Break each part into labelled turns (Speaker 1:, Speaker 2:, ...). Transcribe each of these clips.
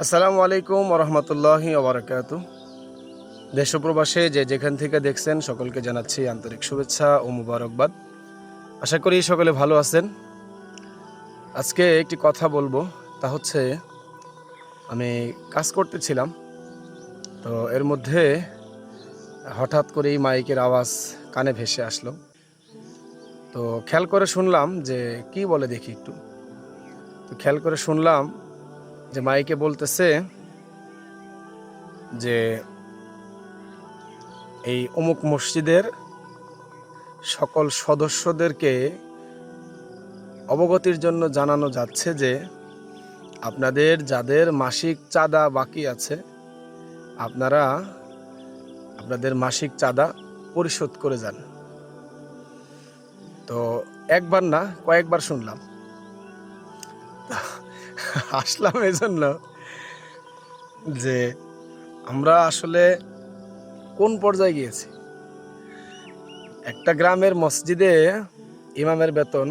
Speaker 1: আসসালামু আলাইকুম ওরহমতুল্লাহি ওবরাকাতু। দেশ ও প্রবাসে যে যেখান থেকে দেখছেন সকলকে জানাচ্ছি আন্তরিক শুভেচ্ছা ও মুবারকবাদ। আশা করি সকলে ভালো আছেন। আজকে একটি কথা বলবো, তা হচ্ছে আমি কাজ করতেছিলাম, তো এর মধ্যে হঠাৎ করেই মাইকের আওয়াজ কানে ভেসে আসলো। তো খেয়াল করে শুনলাম যে কি বলে দেখি একটু। তো খেয়াল করে শুনলাম যে মাইকে বলতেছে যে এই অমুক মসজিদের সকল সদস্যদেরকে অবগতির জন্য জানানো যাচ্ছে যে আপনাদের যাদের মাসিক চাঁদা বাকি আছে, আপনারা আপনাদের মাসিক চাঁদা পরিশোধ করে যান। তো একবার না কয়েকবার শুনলাম। আসলাম এজন্য যে আমরা আসলে কোন পর্যায়ে গিয়েছি। একটা গ্রামের মসজিদে ইমামের বেতন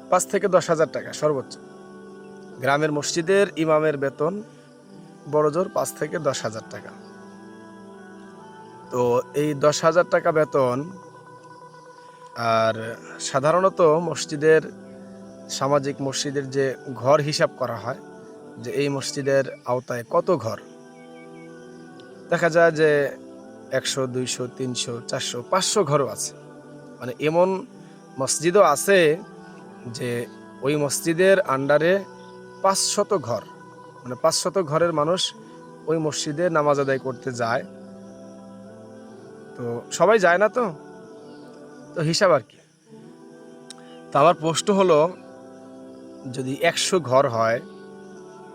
Speaker 1: ৫ থেকে ১০,০০০ টাকা সর্বোচ্চ। গ্রামের মসজিদের ইমামের বেতন বড়জোর ৫ থেকে ১০,০০০ টাকা। তো এই ১০,০০০ টাকা বেতন, আর সাধারণত মসজিদের সামাজিক মসজিদের যে ঘর হিসাব করা হয় যে এই মসজিদের আওতায় কত ঘর, দেখা যায় যে ১০০, ২০০, ৩০০, ৪০০, ৫০০ ঘরও আছে। মানে এমন মসজিদও আছে যে ওই মসজিদের আন্ডারে ৫০০ ঘর, মানে ৫০০ ঘরের মানুষ ওই মসজিদে নামাজ আদায় করতে যায়। তো সবাই যায় না, তো হিসাব আর কি। তো আমার প্রশ্ন হলো, যদি ১০০ ঘর হয়,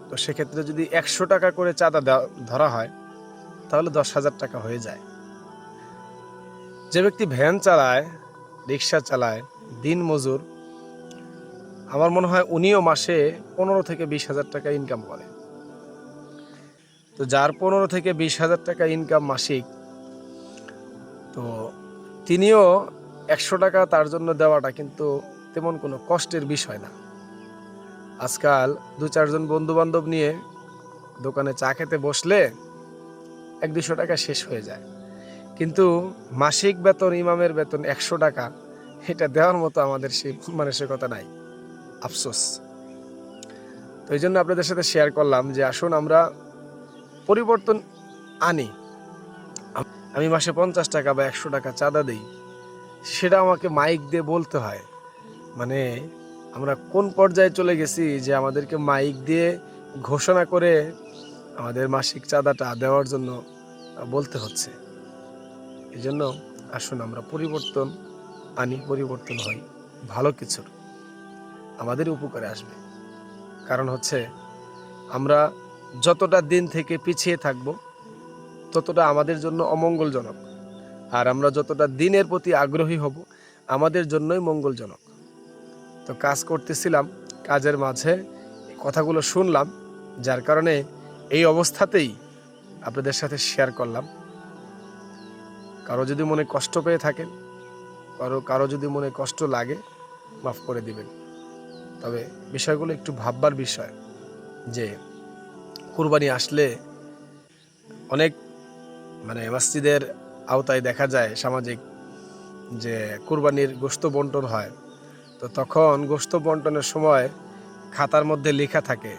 Speaker 1: তো সেক্ষেত্রে যদি ১০০ টাকা করে চাঁদা ধরা হয়, তাহলে ১০,০০০ টাকা হয়ে যায়। যে ব্যক্তি ভ্যান চালায়, রিক্সা চালায়, দিন মজুর, আমার মনে হয় উনিও মাসে ১৫ থেকে ২০,০০০ টাকা ইনকাম করে। তো যার ১৫ থেকে ২০,০০০ টাকা ইনকাম মাসিক, তো তিনিও ১০০ টাকা তার জন্য দেওয়াটা কিন্তু তেমন কোনো কষ্টের বিষয় না। আজকাল ২-৪ জন বন্ধু বান্ধব নিয়ে দোকানে চা খেতে বসলে ১-২০০ টাকা শেষ হয়ে যায়, কিন্তু মাসিক বেতন, ইমামের বেতন ১০০ টাকা, এটা দেওয়ার মতো আমাদের সেই মানসিকতা নাই। আফসোস। তো এই জন্য আপনাদের সাথে শেয়ার করলাম যে আসুন আমরা পরিবর্তন আনি। আমি মাসে ৫০ টাকা বা ১০০ টাকা চাঁদা দিই, সেটা আমাকে মাইক দিয়ে বলতে হয়। মানে আমরা কোন পর্যায়ে চলে গেছি যে আমাদেরকে মাইক দিয়ে ঘোষণা করে আমাদের মাসিক চাঁদাটা দেওয়ার জন্য বলতে হচ্ছে। এই জন্য আসুন আমরা পরিবর্তন আনি, পরিবর্তন হই, ভালো কিছুর আমাদের উপকারে আসবে। কারণ হচ্ছে আমরা যতটা দিন থেকে পিছিয়ে থাকব, ততটা আমাদের জন্য অমঙ্গলজনক। আর আমরা যতটা দিনের প্রতি আগ্রহী হব, আমাদের জন্যই মঙ্গলজনক। তো কাজ করতেছিলাম, কাজের মাঝে কথাগুলো শুনলাম, যার কারণে এই অবস্থাতেই আপনাদের সাথে শেয়ার করলাম। কারো যদি মনে কষ্ট পেয়ে থাকেন, কারো যদি মনে কষ্ট লাগে, মাফ করে দিবেন। তবে বিষয়গুলো একটু ভাববার বিষয় যে কুরবানি আসলে অনেক মসজিদের আওতায় দেখা যায় সামাজিক যে কুরবানির গোশত বন্টন হয়। তো তখন গোশত বন্টনের সময় খাতার মধ্যে লেখা থাকে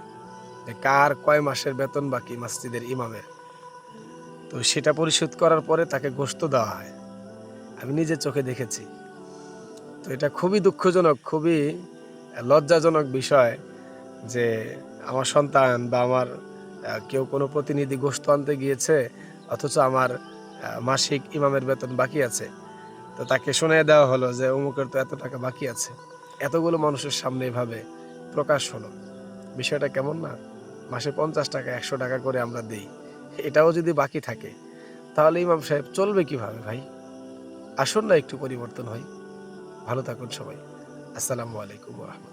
Speaker 1: যে কার কয় মাসের বেতন বাকি মসজিদের ইমামের। তো সেটা পরিশোধ করার পরে তাকে গোশত দেওয়া হয়। আমি নিজে চোখে দেখেছি। তো এটা খুবই দুঃখজনক, খুবই লজ্জাজনক বিষয় যে আমার সন্তান বা আমার কেউ কোনো প্রতিনিধি গোশত আনতে গিয়েছে, অথচ আমার মাসিক ইমামের বেতন বাকি আছে। তো তাকে শুনিয়ে দেওয়া হলো যে অমুকের তো এত টাকা বাকি আছে। এতগুলো মানুষের সামনে এভাবে প্রকাশ হলো। বিষয়টা কেমন না? মাসে ৫০ টাকা, ১০০ টাকা করে আমরা দিই, এটাও যদি বাকি থাকে, তাহলে ইমাম সাহেব চলবে কিভাবে ভাই? আসুন না একটু পরিবর্তন হয়। ভালো থাকুন সবাই। আসসালামু আলাইকুম ওয়া রাহমাতুল্লাহ।